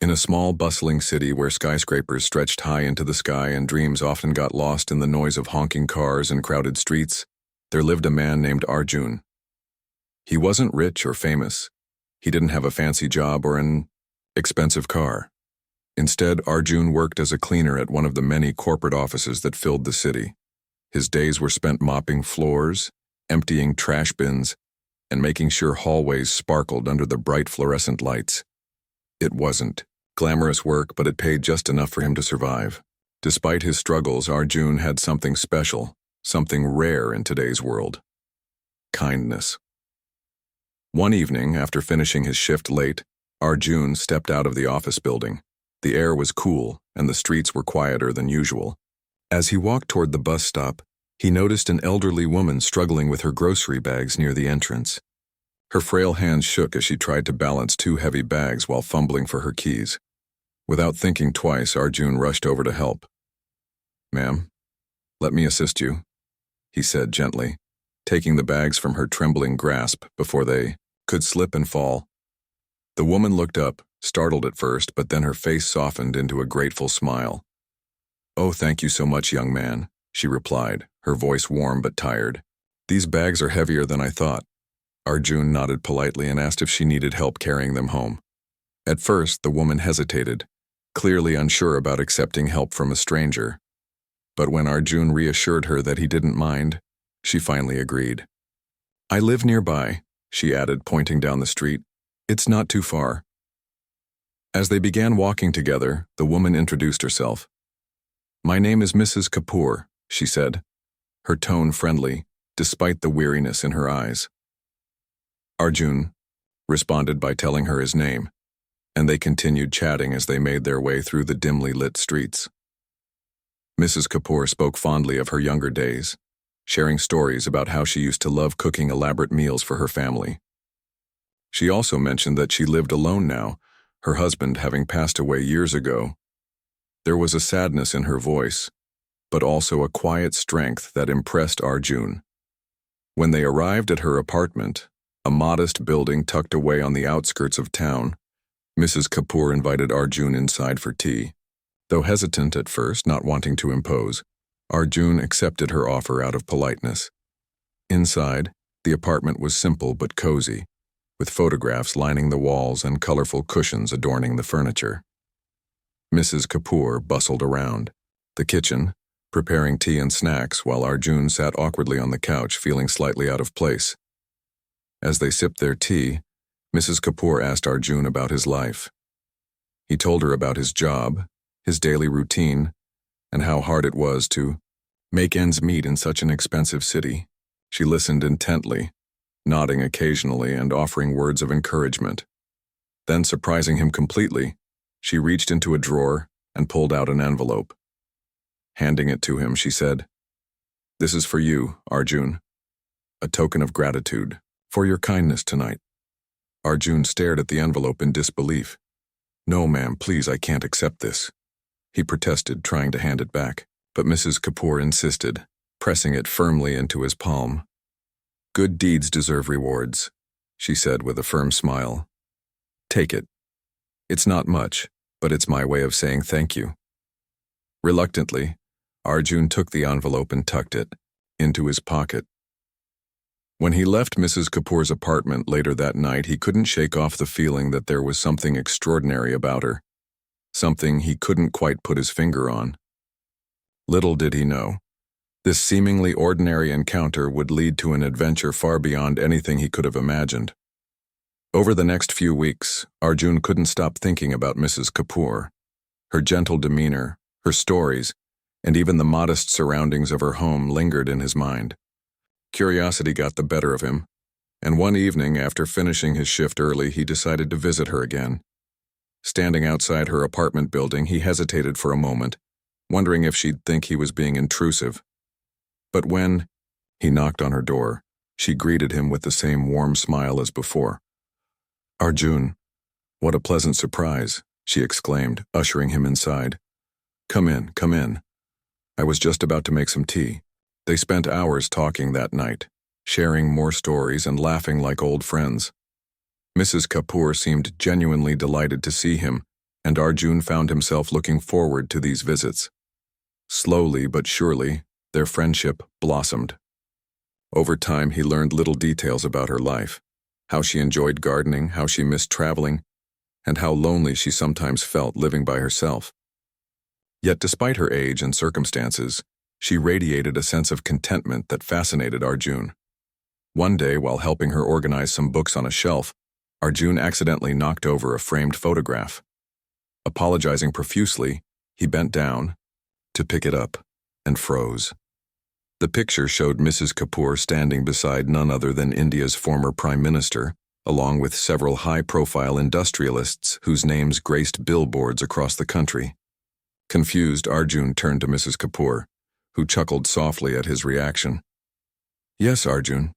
In a small, bustling city where skyscrapers stretched high into the sky and dreams often got lost in the noise of honking cars and crowded streets, there lived a man named Arjun. He wasn't rich or famous. He didn't have a fancy job or an expensive car. Instead, Arjun worked as a cleaner at one of the many corporate offices that filled the city. His days were spent mopping floors, emptying trash bins, and making sure hallways sparkled under the bright fluorescent lights. It wasn't glamorous work, but it paid just enough for him to survive. Despite his struggles, Arjun had something special, something rare in today's world: kindness. One evening, after finishing his shift late, Arjun stepped out of the office building. The air was cool, and the streets were quieter than usual. As he walked toward the bus stop, he noticed an elderly woman struggling with her grocery bags near the entrance. Her frail hands shook as she tried to balance two heavy bags while fumbling for her keys. Without thinking twice, Arjun rushed over to help. "Ma'am, let me assist you," he said gently, taking the bags from her trembling grasp before they could slip and fall. The woman looked up, startled at first, but then her face softened into a grateful smile. "Oh, thank you so much, young man," she replied, her voice warm but tired. "These bags are heavier than I thought." Arjun nodded politely and asked if she needed help carrying them home. At first, the woman hesitated, clearly unsure about accepting help from a stranger. But when Arjun reassured her that he didn't mind, she finally agreed. "I live nearby," she added, pointing down the street. "It's not too far." As they began walking together, the woman introduced herself. "My name is Mrs. Kapoor," she said, her tone friendly, despite the weariness in her eyes. Arjun responded by telling her his name, and they continued chatting as they made their way through the dimly lit streets. Mrs. Kapoor spoke fondly of her younger days, sharing stories about how she used to love cooking elaborate meals for her family. She also mentioned that she lived alone now, her husband having passed away years ago. There was a sadness in her voice, but also a quiet strength that impressed Arjun. When they arrived at her apartment, a modest building tucked away on the outskirts of town, Mrs. Kapoor invited Arjun inside for tea. Though hesitant at first, not wanting to impose, Arjun accepted her offer out of politeness. Inside, the apartment was simple but cozy, with photographs lining the walls and colorful cushions adorning the furniture. Mrs. Kapoor bustled around the kitchen, preparing tea and snacks, while Arjun sat awkwardly on the couch, feeling slightly out of place. As they sipped their tea, Mrs. Kapoor asked Arjun about his life. He told her about his job, his daily routine, and how hard it was to make ends meet in such an expensive city. She listened intently, nodding occasionally and offering words of encouragement. Then, surprising him completely, she reached into a drawer and pulled out an envelope. Handing it to him, she said, "This is for you, Arjun. A token of gratitude for your kindness tonight." Arjun stared at the envelope in disbelief. "No, ma'am, please, I can't accept this," he protested, trying to hand it back. But Mrs. Kapoor insisted, pressing it firmly into his palm. "Good deeds deserve rewards," she said with a firm smile. "Take it. It's not much, but it's my way of saying thank you." Reluctantly, Arjun took the envelope and tucked it into his pocket. When he left Mrs. Kapoor's apartment later that night, he couldn't shake off the feeling that there was something extraordinary about her, something he couldn't quite put his finger on. Little did he know, this seemingly ordinary encounter would lead to an adventure far beyond anything he could have imagined. Over the next few weeks, Arjun couldn't stop thinking about Mrs. Kapoor. Her gentle demeanor, her stories, and even the modest surroundings of her home lingered in his mind. Curiosity got the better of him, and one evening after finishing his shift early, he decided to visit her again. Standing outside her apartment building, he hesitated for a moment, wondering if she'd think he was being intrusive. But when he knocked on her door, she greeted him with the same warm smile as before. "Arjun, what a pleasant surprise," she exclaimed, ushering him inside. Come in, come in. I was just about to make some tea." They spent hours talking that night, sharing more stories and laughing like old friends. Mrs. Kapoor seemed genuinely delighted to see him, and Arjun found himself looking forward to these visits. Slowly but surely, their friendship blossomed. Over time, he learned little details about her life, how she enjoyed gardening, how she missed traveling, and how lonely she sometimes felt living by herself. Yet despite her age and circumstances, she radiated a sense of contentment that fascinated Arjun. One day, while helping her organize some books on a shelf, Arjun accidentally knocked over a framed photograph. Apologizing profusely, he bent down to pick it up and froze. The picture showed Mrs. Kapoor standing beside none other than India's former Prime Minister, along with several high-profile industrialists whose names graced billboards across the country. Confused, Arjun turned to Mrs. Kapoor, who chuckled softly at his reaction. "Yes, Arjun,"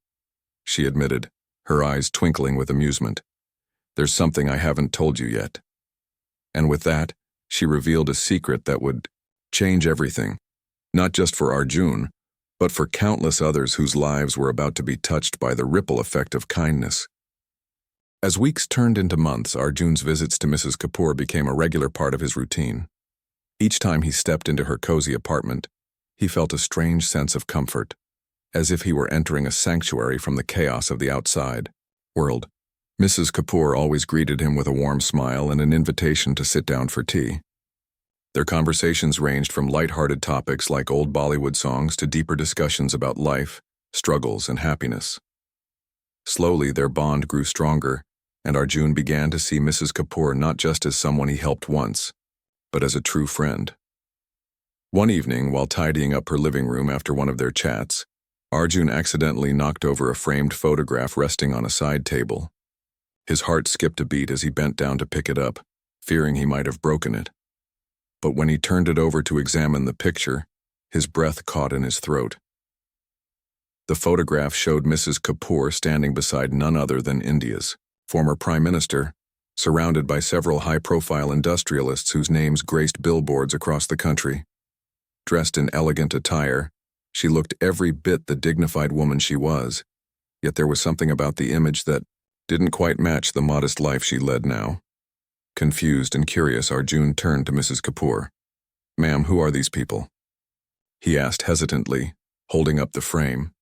she admitted, her eyes twinkling with amusement. "There's something I haven't told you yet." And with that, she revealed a secret that would change everything, not just for Arjun, but for countless others whose lives were about to be touched by the ripple effect of kindness. As weeks turned into months, Arjun's visits to Mrs. Kapoor became a regular part of his routine. Each time he stepped into her cozy apartment, he felt a strange sense of comfort, as if he were entering a sanctuary from the chaos of the outside world. Mrs. Kapoor always greeted him with a warm smile and an invitation to sit down for tea. Their conversations ranged from light-hearted topics like old Bollywood songs to deeper discussions about life, struggles, and happiness. Slowly, their bond grew stronger, and Arjun began to see Mrs. Kapoor not just as someone he helped once, but as a true friend. One evening, while tidying up her living room after one of their chats, Arjun accidentally knocked over a framed photograph resting on a side table. His heart skipped a beat as he bent down to pick it up, fearing he might have broken it. But when he turned it over to examine the picture, his breath caught in his throat. The photograph showed Mrs. Kapoor standing beside none other than India's former Prime Minister, surrounded by several high-profile industrialists whose names graced billboards across the country. Dressed in elegant attire, she looked every bit the dignified woman she was, yet there was something about the image that didn't quite match the modest life she led now. Confused and curious, Arjun turned to Mrs. Kapoor. "Ma'am, who are these people?" he asked hesitantly, holding up the frame.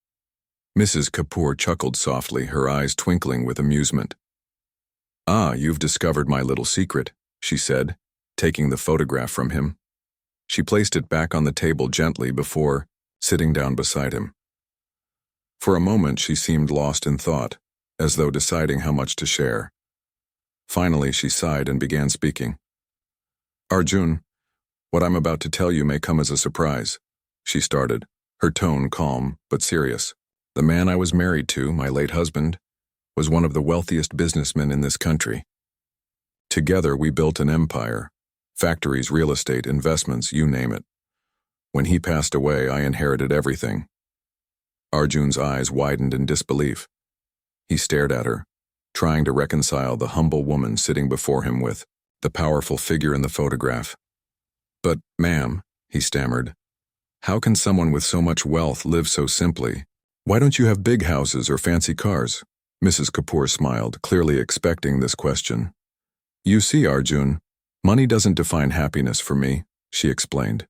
Mrs. Kapoor chuckled softly, her eyes twinkling with amusement. "Ah, you've discovered my little secret," she said, taking the photograph from him. She placed it back on the table gently before sitting down beside him. For a moment, she seemed lost in thought, as though deciding how much to share. Finally, she sighed and began speaking. "Arjun, what I'm about to tell you may come as a surprise," she started, her tone calm but serious. "The man I was married to, my late husband, was one of the wealthiest businessmen in this country. Together, we built an empire, factories, real estate, investments, you name it. When he passed away, I inherited everything." Arjun's eyes widened in disbelief. He stared at her, trying to reconcile the humble woman sitting before him with the powerful figure in the photograph. "But, ma'am," he stammered, "how can someone with so much wealth live so simply? Why don't you have big houses or fancy cars?" Mrs. Kapoor smiled, clearly expecting this question. "You see, Arjun, money doesn't define happiness for me," she explained.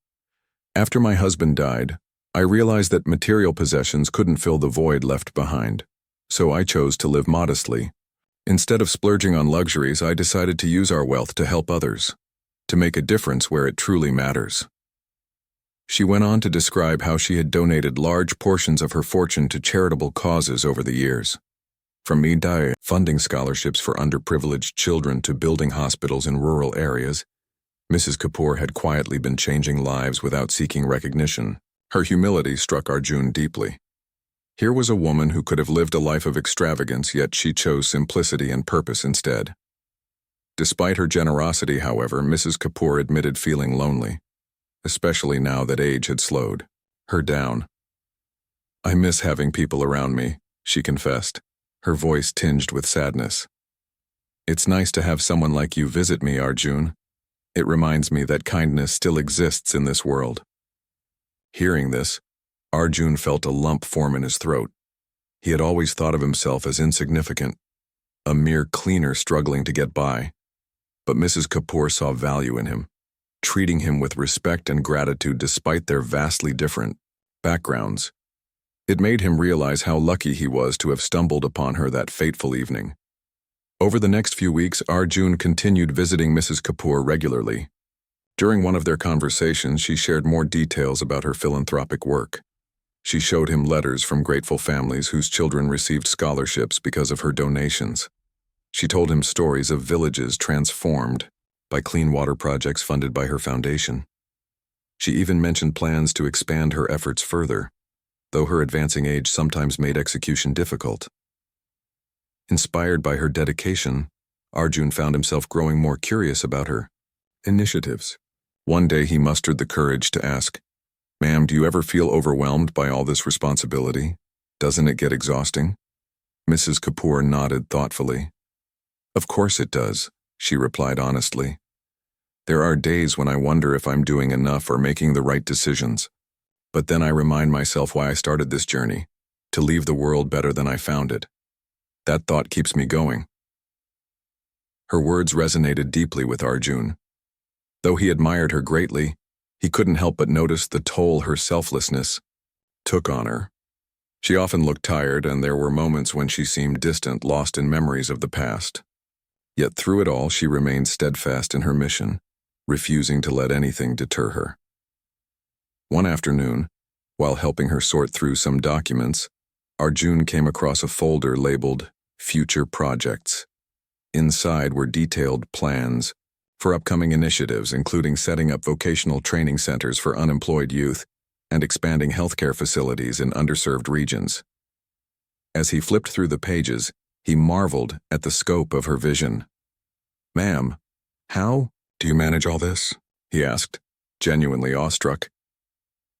"After my husband died, I realized that material possessions couldn't fill the void left behind, so I chose to live modestly. Instead of splurging on luxuries, I decided to use our wealth to help others, to make a difference where it truly matters." She went on to describe how she had donated large portions of her fortune to charitable causes over the years. From Midai funding scholarships for underprivileged children to building hospitals in rural areas, Mrs. Kapoor had quietly been changing lives without seeking recognition. Her humility struck Arjun deeply. Here was a woman who could have lived a life of extravagance, yet she chose simplicity and purpose instead. Despite her generosity, however, Mrs. Kapoor admitted feeling lonely, especially now that age had slowed her down. "I miss having people around me," she confessed, her voice tinged with sadness. "It's nice to have someone like you visit me, Arjun. It reminds me that kindness still exists in this world." Hearing this, Arjun felt a lump form in his throat. He had always thought of himself as insignificant, a mere cleaner struggling to get by. But Mrs. Kapoor saw value in him, treating him with respect and gratitude despite their vastly different backgrounds. It made him realize how lucky he was to have stumbled upon her that fateful evening. Over the next few weeks, Arjun continued visiting Mrs. Kapoor regularly. During one of their conversations, she shared more details about her philanthropic work. She showed him letters from grateful families whose children received scholarships because of her donations. She told him stories of villages transformed by clean water projects funded by her foundation. She even mentioned plans to expand her efforts further, though her advancing age sometimes made execution difficult. Inspired by her dedication, Arjun found himself growing more curious about her initiatives. One day he mustered the courage to ask, "Ma'am, do you ever feel overwhelmed by all this responsibility? Doesn't it get exhausting?" Mrs. Kapoor nodded thoughtfully. "Of course it does," she replied honestly. "There are days when I wonder if I'm doing enough or making the right decisions. But then I remind myself why I started this journey, to leave the world better than I found it. That thought keeps me going." Her words resonated deeply with Arjun. Though he admired her greatly, he couldn't help but notice the toll her selflessness took on her. She often looked tired, and there were moments when she seemed distant, lost in memories of the past. Yet through it all, she remained steadfast in her mission, refusing to let anything deter her. One afternoon, while helping her sort through some documents, Arjun came across a folder labeled Future Projects. Inside were detailed plans for upcoming initiatives, including setting up vocational training centers for unemployed youth and expanding healthcare facilities in underserved regions. As he flipped through the pages, he marveled at the scope of her vision. "Ma'am, how do you manage all this?" he asked, genuinely awestruck.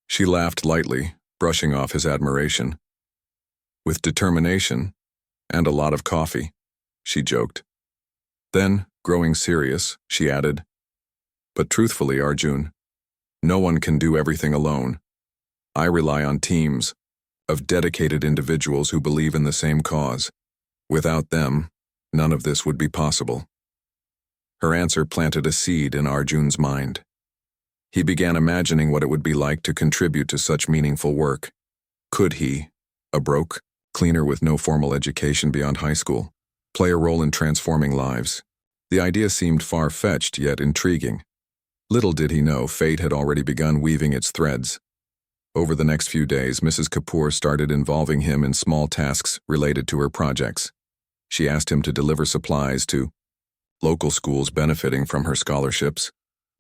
She laughed lightly, brushing off his admiration. "With determination and a lot of coffee," she joked. Then, growing serious, she added, "But truthfully, Arjun, no one can do everything alone. I rely on teams of dedicated individuals who believe in the same cause. Without them, none of this would be possible." Her answer planted a seed in Arjun's mind. He began imagining what it would be like to contribute to such meaningful work. Could he, a broke cleaner with no formal education beyond high school, play a role in transforming lives? The idea seemed far-fetched yet intriguing. Little did he know fate had already begun weaving its threads. Over the next few days, Mrs. Kapoor started involving him in small tasks related to her projects. She asked him to deliver supplies to local schools benefiting from her scholarships,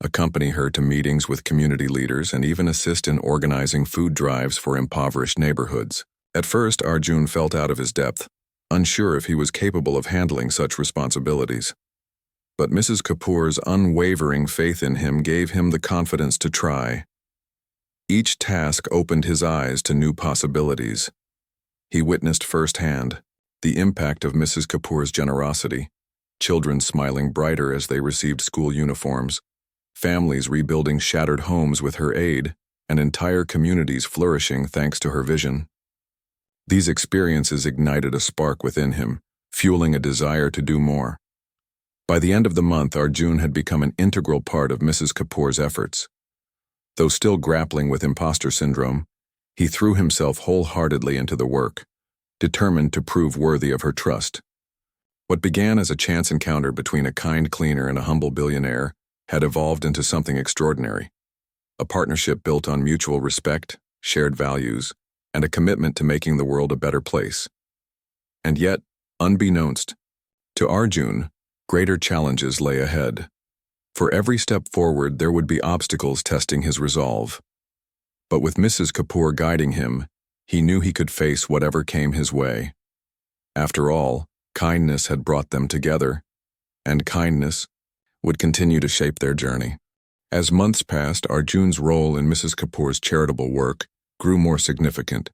accompany her to meetings with community leaders, and even assist in organizing food drives for impoverished neighborhoods. At first, Arjun felt out of his depth, unsure if he was capable of handling such responsibilities. But Mrs. Kapoor's unwavering faith in him gave him the confidence to try. Each task opened his eyes to new possibilities. He witnessed firsthand the impact of Mrs. Kapoor's generosity, children smiling brighter as they received school uniforms, families rebuilding shattered homes with her aid, and entire communities flourishing thanks to her vision. These experiences ignited a spark within him, fueling a desire to do more. By the end of the month, Arjun had become an integral part of Mrs. Kapoor's efforts. Though still grappling with imposter syndrome, he threw himself wholeheartedly into the work, determined to prove worthy of her trust. What began as a chance encounter between a kind cleaner and a humble billionaire had evolved into something extraordinary. A partnership built on mutual respect, shared values, and a commitment to making the world a better place. And yet, unbeknownst to Arjun, greater challenges lay ahead. For every step forward, there would be obstacles testing his resolve. But with Mrs. Kapoor guiding him, he knew he could face whatever came his way. After all, kindness had brought them together, and kindness would continue to shape their journey. As months passed, Arjun's role in Mrs. Kapoor's charitable work grew more significant.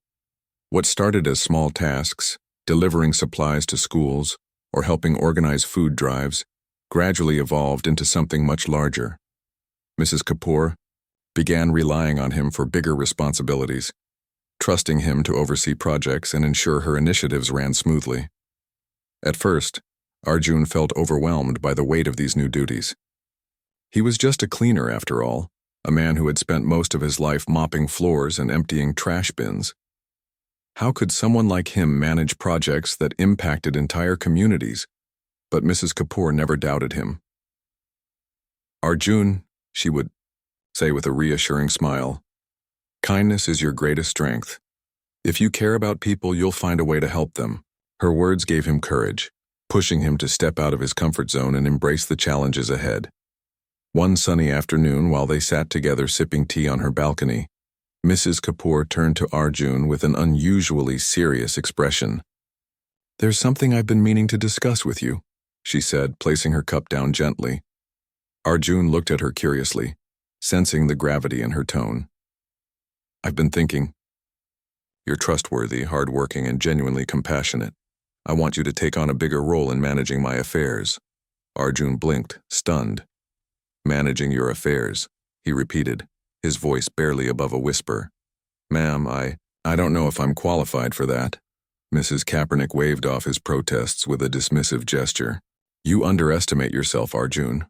What started as small tasks, delivering supplies to schools or helping organize food drives, gradually evolved into something much larger. Mrs. Kapoor began relying on him for bigger responsibilities, trusting him to oversee projects and ensure her initiatives ran smoothly. At first, Arjun felt overwhelmed by the weight of these new duties. He was just a cleaner after all, a man who had spent most of his life mopping floors and emptying trash bins. How could someone like him manage projects that impacted entire communities? But Mrs. Kapoor never doubted him. "Arjun," she would say with a reassuring smile, "kindness is your greatest strength. If you care about people, you'll find a way to help them." Her words gave him courage, pushing him to step out of his comfort zone and embrace the challenges ahead. One sunny afternoon, while they sat together sipping tea on her balcony, Mrs. Kapoor turned to Arjun with an unusually serious expression. "There's something I've been meaning to discuss with you," she said, placing her cup down gently. Arjun looked at her curiously, sensing the gravity in her tone. "I've been thinking. You're trustworthy, hardworking, and genuinely compassionate. I want you to take on a bigger role in managing my affairs." Arjun blinked, stunned. "Managing your affairs," he repeated, his voice barely above a whisper. "Ma'am, I don't know if I'm qualified for that." Mrs. Kaepernick waved off his protests with a dismissive gesture. "You underestimate yourself, Arjun.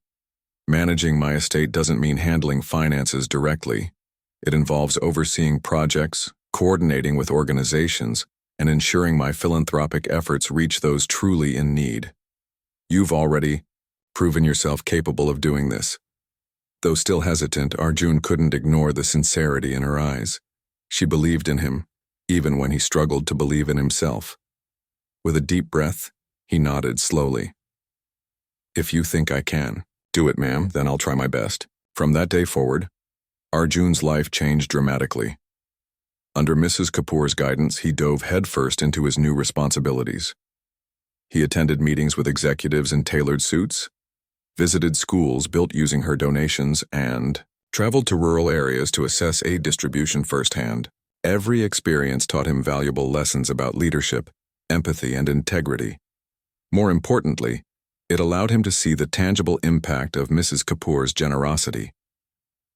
Managing my estate doesn't mean handling finances directly. It involves overseeing projects, coordinating with organizations, and ensuring my philanthropic efforts reach those truly in need. You've already proven yourself capable of doing this." Though still hesitant, Arjun couldn't ignore the sincerity in her eyes. She believed in him, even when he struggled to believe in himself. With a deep breath, he nodded slowly. "If you think I can do it, ma'am, then I'll try my best." From that day forward, Arjun's life changed dramatically. Under Mrs. Kapoor's guidance, he dove headfirst into his new responsibilities. He attended meetings with executives in tailored suits, visited schools built using her donations, and traveled to rural areas to assess aid distribution firsthand. Every experience taught him valuable lessons about leadership, empathy, and integrity. More importantly, it allowed him to see the tangible impact of Mrs. Kapoor's generosity.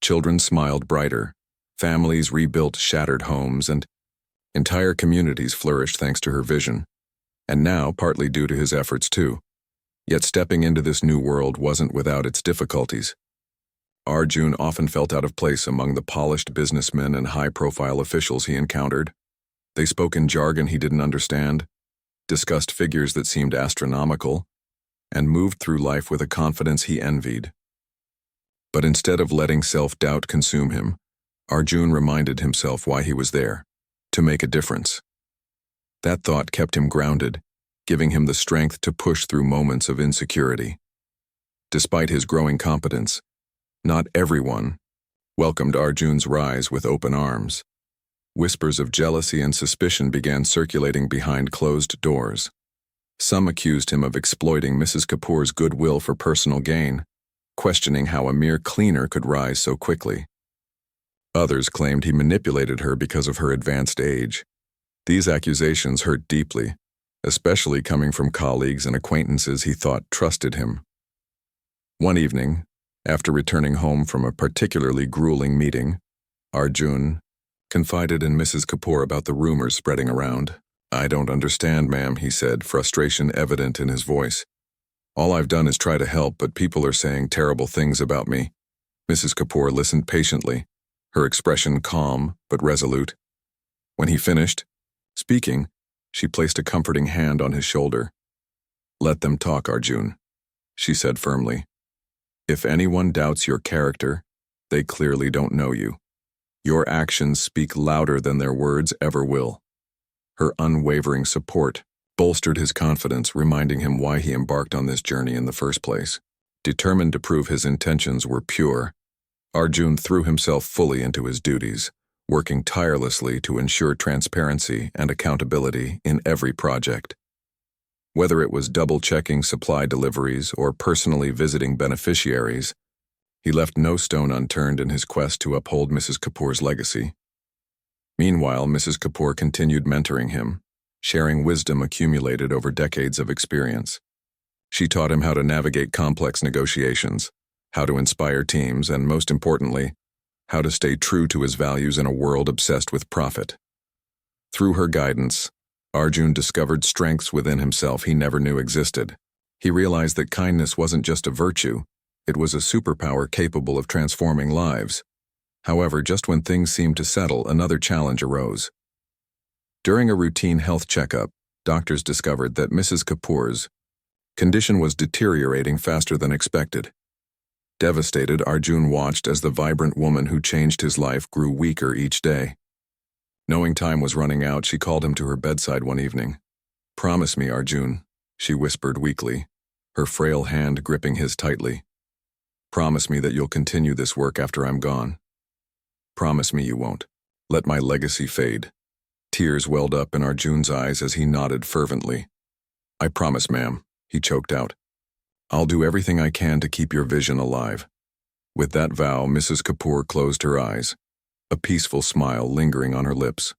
Children smiled brighter, families rebuilt shattered homes, and entire communities flourished thanks to her vision. And now, partly due to his efforts too. Yet stepping into this new world wasn't without its difficulties. Arjun often felt out of place among the polished businessmen and high-profile officials he encountered. They spoke in jargon he didn't understand, discussed figures that seemed astronomical, and moved through life with a confidence he envied. But instead of letting self-doubt consume him, Arjun reminded himself why he was there: to make a difference. That thought kept him grounded, giving him the strength to push through moments of insecurity. Despite his growing competence, not everyone welcomed Arjun's rise with open arms. Whispers of jealousy and suspicion began circulating behind closed doors. Some accused him of exploiting Mrs. Kapoor's goodwill for personal gain, questioning how a mere cleaner could rise so quickly. Others claimed he manipulated her because of her advanced age. These accusations hurt deeply, especially coming from colleagues and acquaintances he thought trusted him. One evening, after returning home from a particularly grueling meeting, Arjun confided in Mrs. Kapoor about the rumors spreading around. "I don't understand, ma'am," he said, frustration evident in his voice. "All I've done is try to help, but people are saying terrible things about me." Mrs. Kapoor listened patiently, her expression calm but resolute. When he finished speaking, she placed a comforting hand on his shoulder. "Let them talk, Arjun," she said firmly. "If anyone doubts your character, they clearly don't know you. Your actions speak louder than their words ever will." Her unwavering support bolstered his confidence, reminding him why he embarked on this journey in the first place. Determined to prove his intentions were pure, Arjun threw himself fully into his duties, working tirelessly to ensure transparency and accountability in every project. Whether it was double-checking supply deliveries or personally visiting beneficiaries, he left no stone unturned in his quest to uphold Mrs. Kapoor's legacy. Meanwhile, Mrs. Kapoor continued mentoring him, sharing wisdom accumulated over decades of experience. She taught him how to navigate complex negotiations, how to inspire teams, and most importantly, how to stay true to his values in a world obsessed with profit. Through her guidance, Arjun discovered strengths within himself he never knew existed. He realized that kindness wasn't just a virtue, it was a superpower capable of transforming lives. However, just when things seemed to settle, another challenge arose. During a routine health checkup, doctors discovered that Mrs. Kapoor's condition was deteriorating faster than expected. Devastated, Arjun watched as the vibrant woman who changed his life grew weaker each day. Knowing time was running out, she called him to her bedside one evening. "Promise me, Arjun," she whispered weakly, her frail hand gripping his tightly. "Promise me that you'll continue this work after I'm gone. Promise me you won't let my legacy fade." Tears welled up in Arjun's eyes as he nodded fervently. "I promise, ma'am," he choked out. "I'll do everything I can to keep your vision alive." With that vow, Mrs. Kapoor closed her eyes, a peaceful smile lingering on her lips.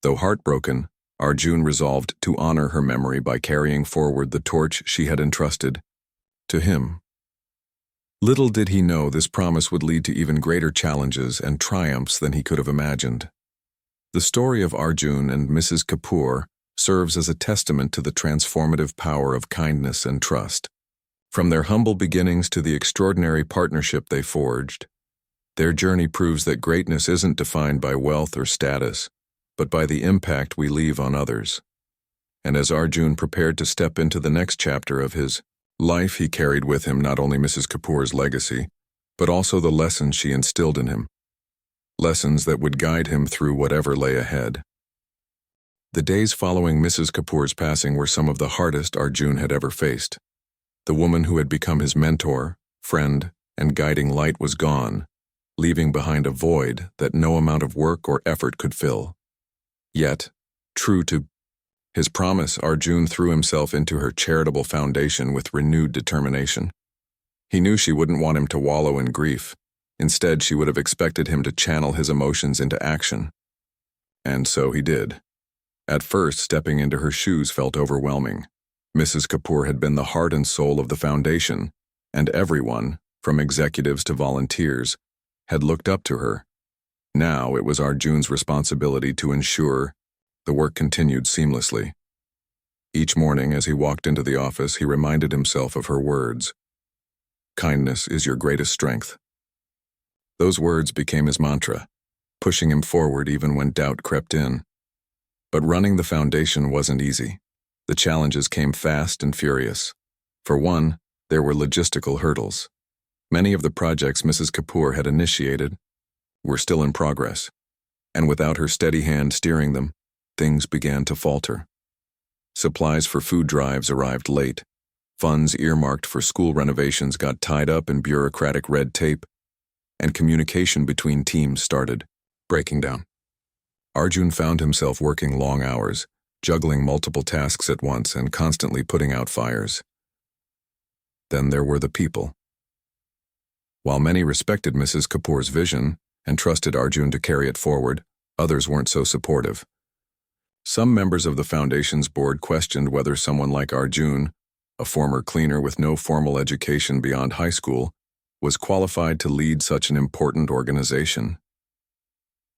Though heartbroken, Arjun resolved to honor her memory by carrying forward the torch she had entrusted to him. Little did he know this promise would lead to even greater challenges and triumphs than he could have imagined. The story of Arjun and Mrs. Kapoor serves as a testament to the transformative power of kindness and trust. From their humble beginnings to the extraordinary partnership they forged, their journey proves that greatness isn't defined by wealth or status, but by the impact we leave on others. And as Arjun prepared to step into the next chapter of his life, he carried with him not only Mrs. Kapoor's legacy, but also the lessons she instilled in him. Lessons that would guide him through whatever lay ahead. The days following Mrs. Kapoor's passing were some of the hardest Arjun had ever faced. The woman who had become his mentor, friend, and guiding light was gone, leaving behind a void that no amount of work or effort could fill. Yet, true to his promise, Arjun threw himself into her charitable foundation with renewed determination. He knew she wouldn't want him to wallow in grief. Instead, she would have expected him to channel his emotions into action. And so he did. At first, stepping into her shoes felt overwhelming. Mrs. Kapoor had been the heart and soul of the foundation, and everyone, from executives to volunteers, had looked up to her. Now it was Arjun's responsibility to ensure the work continued seamlessly. Each morning as he walked into the office, he reminded himself of her words. "Kindness is your greatest strength." Those words became his mantra, pushing him forward even when doubt crept in. But running the foundation wasn't easy. The challenges came fast and furious. For one, there were logistical hurdles. Many of the projects Mrs. Kapoor had initiated were still in progress, and without her steady hand steering them, things began to falter. Supplies for food drives arrived late. Funds earmarked for school renovations got tied up in bureaucratic red tape, and communication between teams started breaking down. Arjun found himself working long hours, juggling multiple tasks at once and constantly putting out fires. Then there were the people. While many respected Mrs. Kapoor's vision and trusted Arjun to carry it forward, others weren't so supportive. Some members of the foundation's board questioned whether someone like Arjun, a former cleaner with no formal education beyond high school, was qualified to lead such an important organization.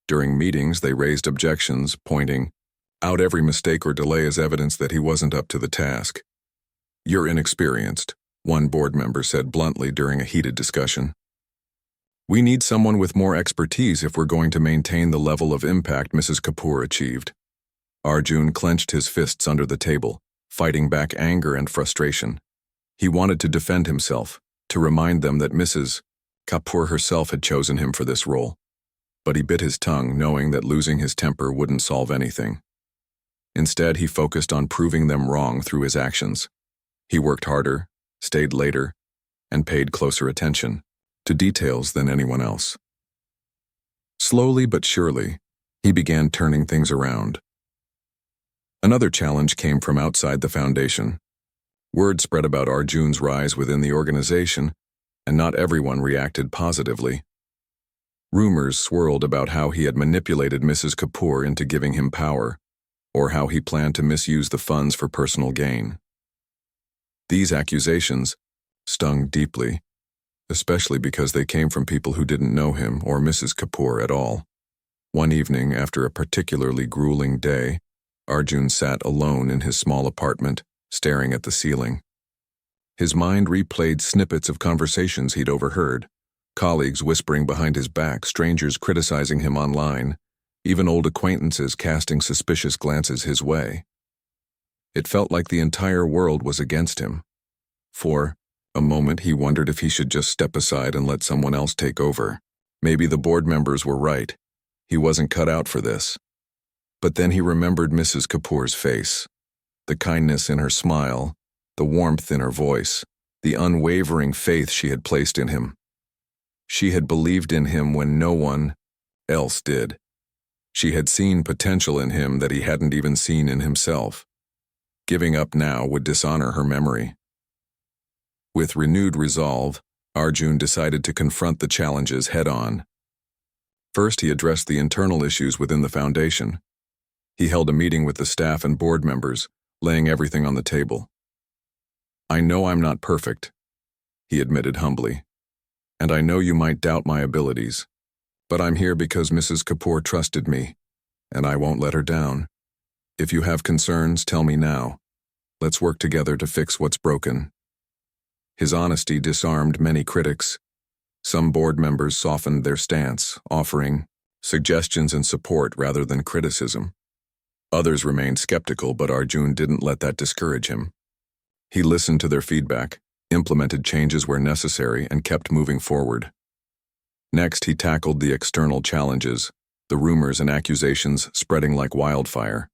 During meetings, they raised objections, pointing out every mistake or delay as evidence that he wasn't up to the task. "You're inexperienced," one board member said bluntly during a heated discussion. "We need someone with more expertise if we're going to maintain the level of impact Mrs. Kapoor achieved." Arjun clenched his fists under the table, fighting back anger and frustration. He wanted to defend himself, to remind them that Mrs. Kapoor herself had chosen him for this role. But he bit his tongue, knowing that losing his temper wouldn't solve anything. Instead, he focused on proving them wrong through his actions. He worked harder, stayed later, and paid closer attention to details than anyone else. Slowly but surely, he began turning things around. Another challenge came from outside the foundation. Word spread about Arjun's rise within the organization, and not everyone reacted positively. Rumors swirled about how he had manipulated Mrs. Kapoor into giving him power, or how he planned to misuse the funds for personal gain. These accusations stung deeply, especially because they came from people who didn't know him or Mrs. Kapoor at all. One evening, after a particularly grueling day, Arjun sat alone in his small apartment, staring at the ceiling. His mind replayed snippets of conversations he'd overheard, colleagues whispering behind his back, strangers criticizing him online, even old acquaintances casting suspicious glances his way. It felt like the entire world was against him. For a moment, he wondered if he should just step aside and let someone else take over. Maybe the board members were right. He wasn't cut out for this. But then he remembered Mrs. Kapoor's face, the kindness in her smile, the warmth in her voice, the unwavering faith she had placed in him. She had believed in him when no one else did. She had seen potential in him that he hadn't even seen in himself. Giving up now would dishonor her memory. With renewed resolve, Arjun decided to confront the challenges head-on. First, he addressed the internal issues within the foundation. He held a meeting with the staff and board members, laying everything on the table. "I know I'm not perfect," he admitted humbly, "and I know you might doubt my abilities, but I'm here because Mrs. Kapoor trusted me, and I won't let her down. If you have concerns, tell me now. Let's work together to fix what's broken." His honesty disarmed many critics. Some board members softened their stance, offering suggestions and support rather than criticism. Others remained skeptical, but Arjun didn't let that discourage him. He listened to their feedback, implemented changes where necessary, and kept moving forward. Next, he tackled the external challenges, the rumors and accusations spreading like wildfire.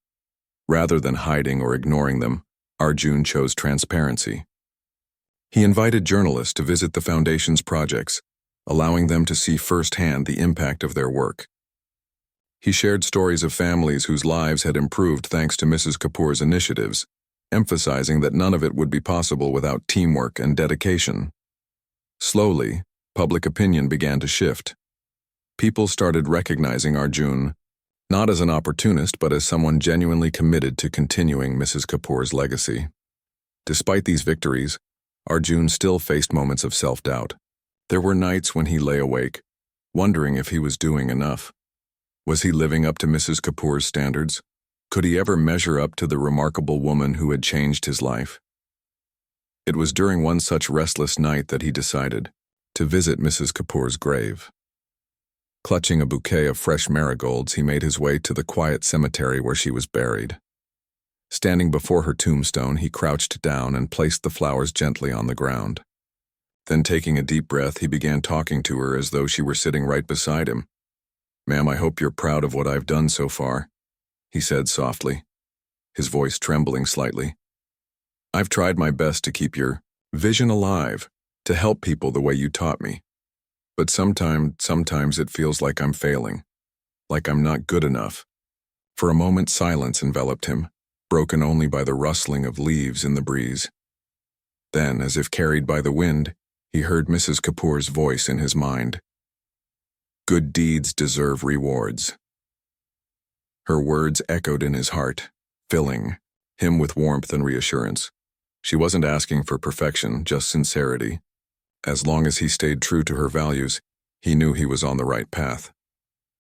Rather than hiding or ignoring them, Arjun chose transparency. He invited journalists to visit the Foundation's projects, allowing them to see firsthand the impact of their work. He shared stories of families whose lives had improved thanks to Mrs. Kapoor's initiatives, emphasizing that none of it would be possible without teamwork and dedication. Slowly, public opinion began to shift. People started recognizing Arjun, not as an opportunist but as someone genuinely committed to continuing Mrs. Kapoor's legacy. Despite these victories, Arjun still faced moments of self-doubt. There were nights when he lay awake, wondering if he was doing enough. Was he living up to Mrs. Kapoor's standards? Could he ever measure up to the remarkable woman who had changed his life? It was during one such restless night that he decided to visit Mrs. Kapoor's grave. Clutching a bouquet of fresh marigolds, he made his way to the quiet cemetery where she was buried. Standing before her tombstone, he crouched down and placed the flowers gently on the ground. Then, taking a deep breath, he began talking to her as though she were sitting right beside him. "Ma'am, I hope you're proud of what I've done so far," he said softly, his voice trembling slightly. "I've tried my best to keep your vision alive, to help people the way you taught me. But sometimes it feels like I'm failing, like I'm not good enough." For a moment, silence enveloped him, broken only by the rustling of leaves in the breeze. Then, as if carried by the wind, he heard Mrs. Kapoor's voice in his mind. "Good deeds deserve rewards." Her words echoed in his heart, filling him with warmth and reassurance. She wasn't asking for perfection, just sincerity. As long as he stayed true to her values, he knew he was on the right path.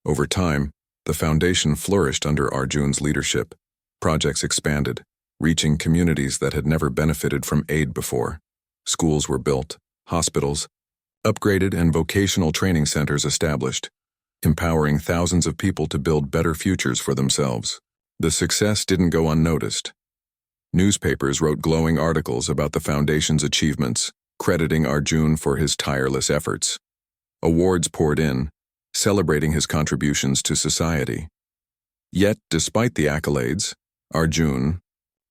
Over time, the foundation flourished under Arjun's leadership. Projects expanded, reaching communities that had never benefited from aid before. Schools were built, hospitals upgraded, and vocational training centers established, empowering thousands of people to build better futures for themselves. The success didn't go unnoticed. Newspapers wrote glowing articles about the foundation's achievements, crediting Arjun for his tireless efforts. Awards poured in, celebrating his contributions to society. Yet, despite the accolades, Arjun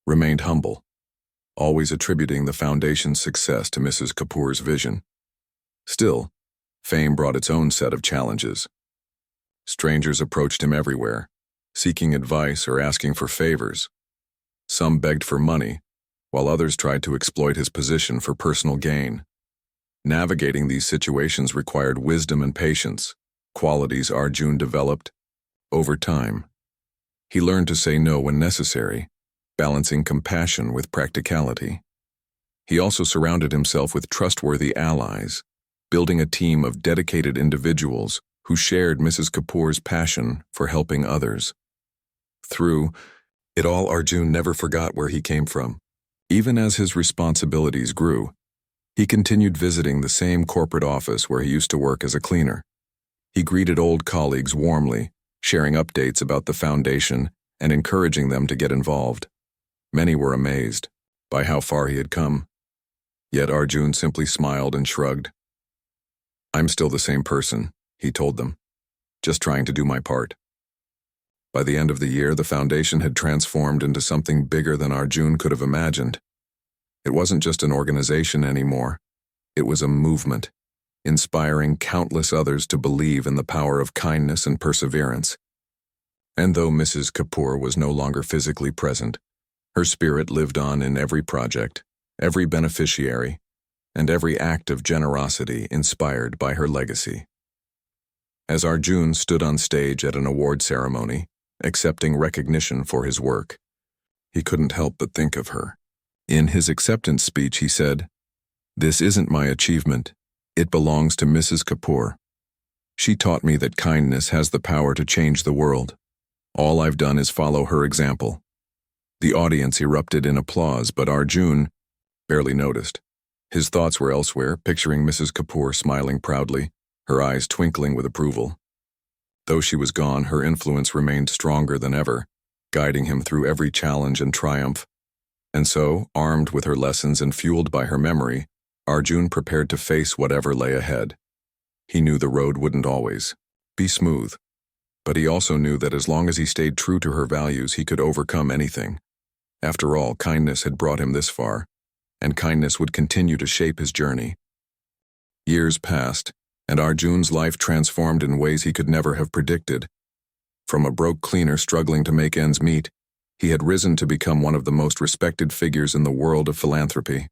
remained humble, always attributing the foundation's success to Mrs. Kapoor's vision. Still, fame brought its own set of challenges. Strangers approached him everywhere, seeking advice or asking for favors. Some begged for money, while others tried to exploit his position for personal gain. Navigating these situations required wisdom and patience, qualities Arjun developed over time. He learned to say no when necessary, balancing compassion with practicality. He also surrounded himself with trustworthy allies, building a team of dedicated individuals who shared Mrs. Kapoor's passion for helping others. Through it all, Arjun never forgot where he came from. Even as his responsibilities grew, He continued visiting the same corporate office where he used to work as a cleaner. He greeted old colleagues warmly, sharing updates about the foundation and encouraging them to get involved. Many were amazed by how far he had come. Yet Arjun simply smiled and shrugged. "I'm still the same person," he told them, "just trying to do my part." By the end of the year, the foundation had transformed into something bigger than Arjun could have imagined. It wasn't just an organization anymore. It was a movement, inspiring countless others to believe in the power of kindness and perseverance. And though Mrs. Kapoor was no longer physically present, her spirit lived on in every project, every beneficiary, and every act of generosity inspired by her legacy. As Arjun stood on stage at an award ceremony, accepting recognition for his work, he couldn't help but think of her. In his acceptance speech, he said, "This isn't my achievement. It belongs to Mrs. Kapoor. She taught me that kindness has the power to change the world. All I've done is follow her example." The audience erupted in applause, but Arjun barely noticed. His thoughts were elsewhere, picturing Mrs. Kapoor smiling proudly, her eyes twinkling with approval. Though she was gone, her influence remained stronger than ever, guiding him through every challenge and triumph. And so, armed with her lessons and fueled by her memory, Arjun prepared to face whatever lay ahead. He knew the road wouldn't always be smooth, but he also knew that as long as he stayed true to her values, he could overcome anything. After all, kindness had brought him this far, and kindness would continue to shape his journey. Years passed, and Arjun's life transformed in ways he could never have predicted. From a broke cleaner struggling to make ends meet, he had risen to become one of the most respected figures in the world of philanthropy.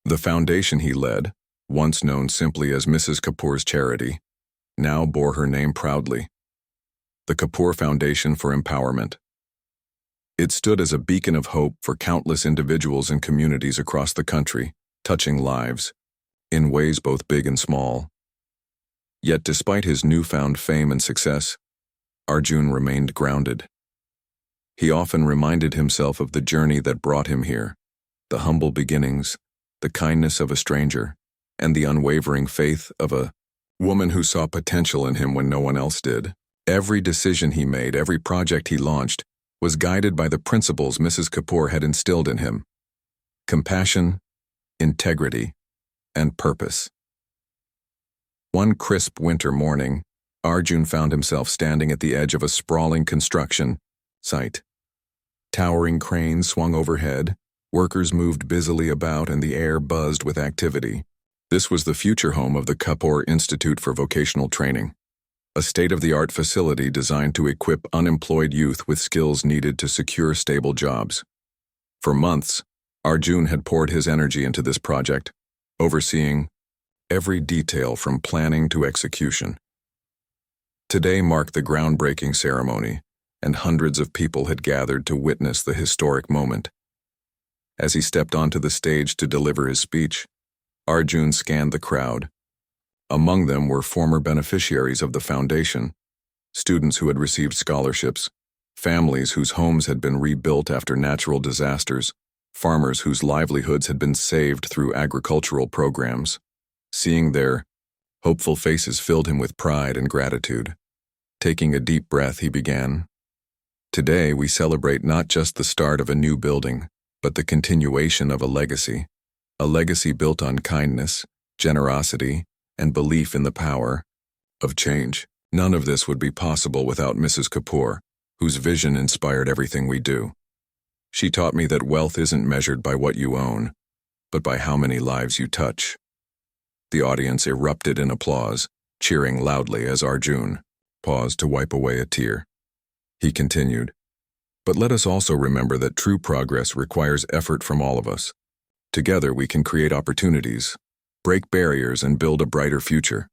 The foundation he led, once known simply as Mrs. Kapoor's Charity, now bore her name proudly: the Kapoor Foundation for Empowerment. It stood as a beacon of hope for countless individuals and communities across the country, touching lives in ways both big and small. Yet despite his newfound fame and success, Arjun remained grounded. He often reminded himself of the journey that brought him here, the humble beginnings, the kindness of a stranger, and the unwavering faith of a woman who saw potential in him when no one else did. Every decision he made, every project he launched, was guided by the principles Mrs. Kapoor had instilled in him: compassion, integrity, and purpose. One crisp winter morning, Arjun found himself standing at the edge of a sprawling construction site. Towering cranes swung overhead, workers moved busily about, and the air buzzed with activity. This was the future home of the Kapoor Institute for Vocational Training, a state-of-the-art facility designed to equip unemployed youth with skills needed to secure stable jobs. For months, Arjun had poured his energy into this project, overseeing every detail from planning to execution. Today marked the groundbreaking ceremony, and hundreds of people had gathered to witness the historic moment. As he stepped onto the stage to deliver his speech, Arjun scanned the crowd. Among them were former beneficiaries of the foundation, students who had received scholarships, families whose homes had been rebuilt after natural disasters, farmers whose livelihoods had been saved through agricultural programs. Seeing their hopeful faces filled him with pride and gratitude. Taking a deep breath, he began, "Today we celebrate not just the start of a new building, but the continuation of a legacy built on kindness, generosity, and belief in the power of change. None of this would be possible without Mrs. Kapoor, whose vision inspired everything we do. She taught me that wealth isn't measured by what you own, but by how many lives you touch." The audience erupted in applause, cheering loudly as Arjun paused to wipe away a tear. He continued, "But let us also remember that true progress requires effort from all of us. Together we can create opportunities, break barriers, and build a brighter future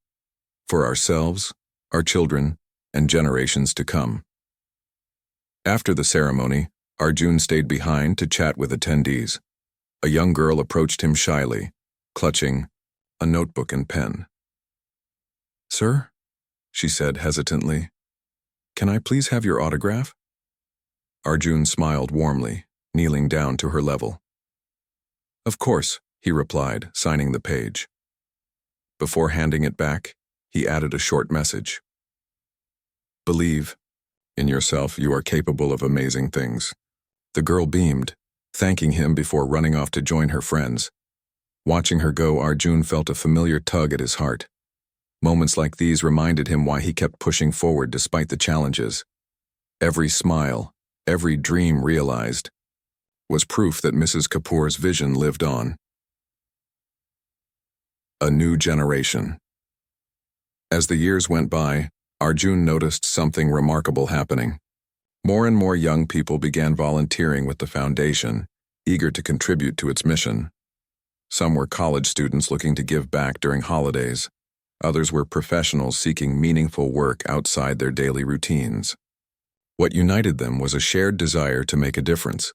for ourselves, our children, and generations to come." After the ceremony, Arjun stayed behind to chat with attendees. A young girl approached him shyly, clutching a notebook and pen. "Sir," she said hesitantly, "can I please have your autograph?" Arjun smiled warmly, kneeling down to her level. "Of course, he replied, signing the page. Before handing it back, he added a short message. Believe in yourself, you are capable of amazing things. The girl beamed, thanking him before running off to join her friends. Watching her go, Arjun felt a familiar tug at his heart. Moments like these reminded him why he kept pushing forward despite the challenges. Every smile, every dream realized, was proof that Mrs. Kapoor's vision lived on. A new generation. As the years went by, Arjun noticed something remarkable happening. More and more young people began volunteering with the foundation, eager to contribute to its mission. Some were college students looking to give back during holidays. Others were professionals seeking meaningful work outside their daily routines. What united them was a shared desire to make a difference,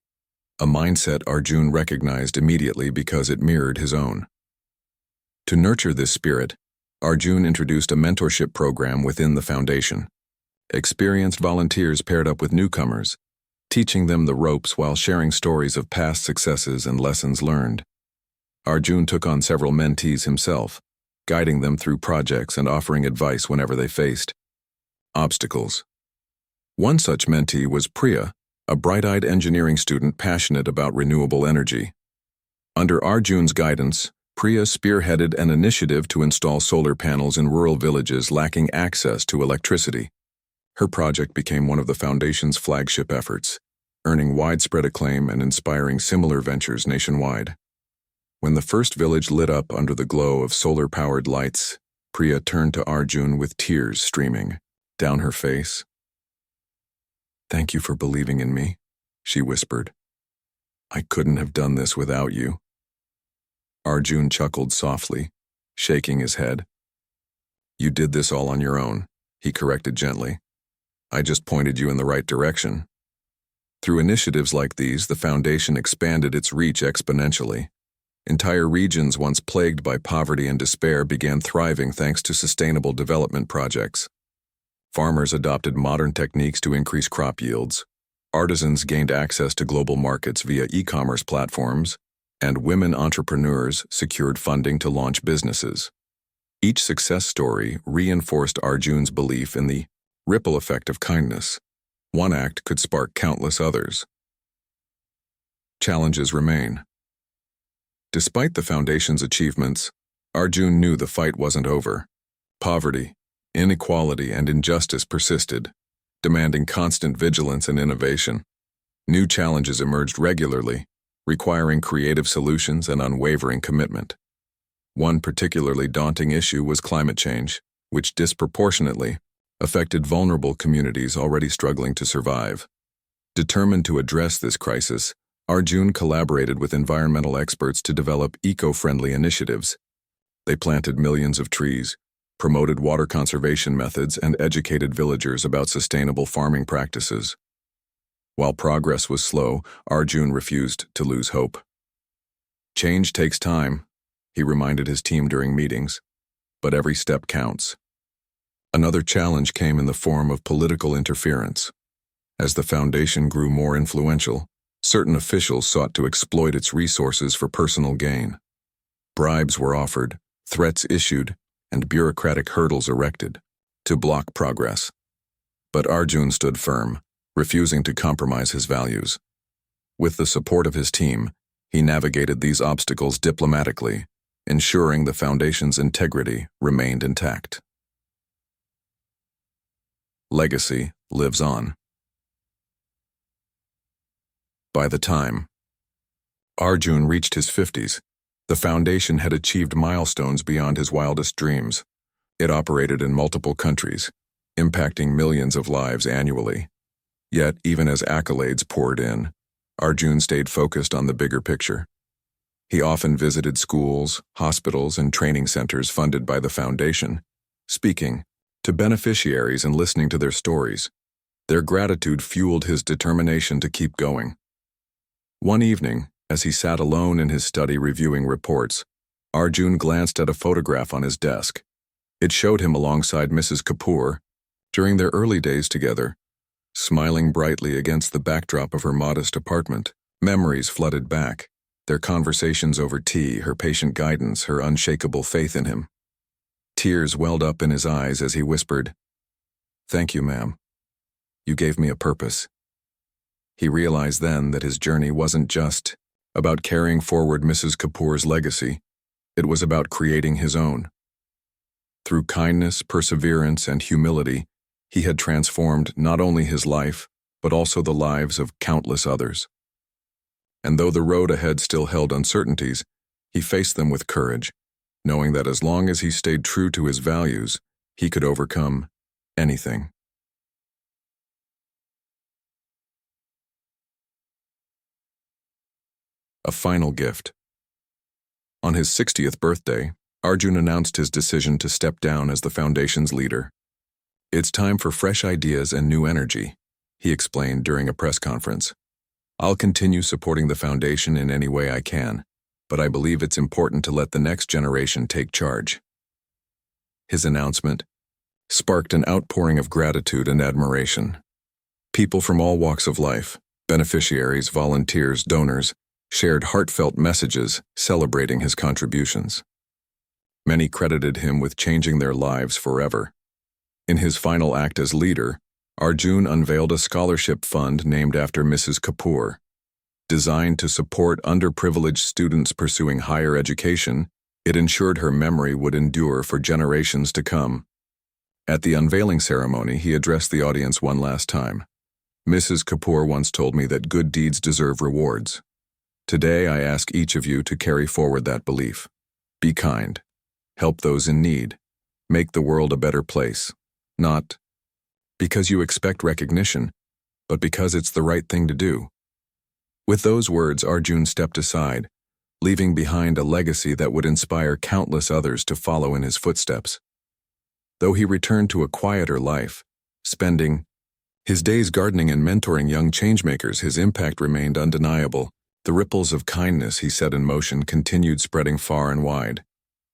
a mindset Arjun recognized immediately because it mirrored his own. To nurture this spirit, Arjun introduced a mentorship program within the foundation. Experienced volunteers paired up with newcomers, teaching them the ropes while sharing stories of past successes and lessons learned. Arjun took on several mentees himself, guiding them through projects and offering advice whenever they faced obstacles. One such mentee was Priya, a bright-eyed engineering student passionate about renewable energy. Under Arjun's guidance, Priya spearheaded an initiative to install solar panels in rural villages lacking access to electricity. Her project became one of the Foundation's flagship efforts, earning widespread acclaim and inspiring similar ventures nationwide. When the first village lit up under the glow of solar-powered lights, Priya turned to Arjun with tears streaming down her face. "Thank you for believing in me," she whispered. "I couldn't have done this without you." Arjun chuckled softly, shaking his head. "You did this all on your own," he corrected gently. "I just pointed you in the right direction." Through initiatives like these, the foundation expanded its reach exponentially. Entire regions once plagued by poverty and despair began thriving thanks to sustainable development projects. Farmers adopted modern techniques to increase crop yields, artisans gained access to global markets via e-commerce platforms, and women entrepreneurs secured funding to launch businesses. Each success story reinforced Arjun's belief in the ripple effect of kindness. One act could spark countless others. Challenges remain. Despite the foundation's achievements, Arjun knew the fight wasn't over. Poverty, inequality, and injustice persisted, demanding constant vigilance and innovation. New challenges emerged regularly, requiring creative solutions and unwavering commitment. One particularly daunting issue was climate change, which disproportionately affected vulnerable communities already struggling to survive. Determined to address this crisis, Arjun collaborated with environmental experts to develop eco-friendly initiatives. They planted millions of trees, promoted water conservation methods, and educated villagers about sustainable farming practices. While progress was slow, Arjun refused to lose hope. "Change takes time," he reminded his team during meetings, "but every step counts." Another challenge came in the form of political interference. As the foundation grew more influential, certain officials sought to exploit its resources for personal gain. Bribes were offered, threats issued, and bureaucratic hurdles erected to block progress. But Arjun stood firm, refusing to compromise his values. With the support of his team, he navigated these obstacles diplomatically, ensuring the foundation's integrity remained intact. Legacy lives on. By the time Arjun reached his 50s, the foundation had achieved milestones beyond his wildest dreams. It operated in multiple countries, impacting millions of lives annually. Yet, even as accolades poured in, Arjun stayed focused on the bigger picture. He often visited schools, hospitals, and training centers funded by the foundation, speaking to beneficiaries and listening to their stories. Their gratitude fueled his determination to keep going. One evening, as he sat alone in his study reviewing reports, Arjun glanced at a photograph on his desk. It showed him alongside Mrs. Kapoor during their early days together, smiling brightly against the backdrop of her modest apartment. Memories flooded back, Their conversations over tea, her patient guidance, her unshakable faith in him. Tears welled up in his eyes as he whispered, "Thank you, ma'am. You gave me a purpose." He realized then that his journey wasn't just about carrying forward Mrs. Kapoor's legacy. It was about creating his own. Through kindness, perseverance, and humility, he had transformed not only his life, but also the lives of countless others. And though the road ahead still held uncertainties, he faced them with courage, knowing that as long as he stayed true to his values, he could overcome anything. A final gift. On his 60th birthday, Arjun announced his decision to step down as the foundation's leader. "It's time for fresh ideas and new energy," he explained during a press conference. "I'll continue supporting the foundation in any way I can, but I believe it's important to let the next generation take charge." His announcement sparked an outpouring of gratitude and admiration. People from all walks of life, beneficiaries, volunteers, donors, shared heartfelt messages celebrating his contributions. Many credited him with changing their lives forever. In his final act as leader, Arjun unveiled a scholarship fund named after Mrs. Kapoor. Designed to support underprivileged students pursuing higher education, it ensured her memory would endure for generations to come. At the unveiling ceremony, he addressed the audience one last time. "Mrs. Kapoor once told me that good deeds deserve rewards. Today, I ask each of you to carry forward that belief. Be kind. Help those in need. Make the world a better place. Not because you expect recognition, but because it's the right thing to do." With those words, Arjun stepped aside, leaving behind a legacy that would inspire countless others to follow in his footsteps. Though he returned to a quieter life, spending his days gardening and mentoring young changemakers, his impact remained undeniable. The ripples of kindness he set in motion continued spreading far and wide,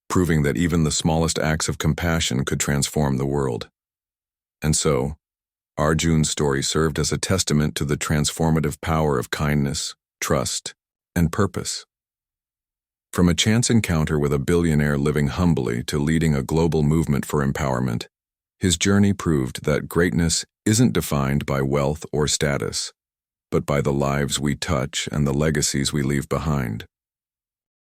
proving that even the smallest acts of compassion could transform the world. And so, Arjun's story served as a testament to the transformative power of kindness, trust, and purpose. From a chance encounter with a billionaire living humbly to leading a global movement for empowerment, his journey proved that greatness isn't defined by wealth or status, but by the lives we touch and the legacies we leave behind.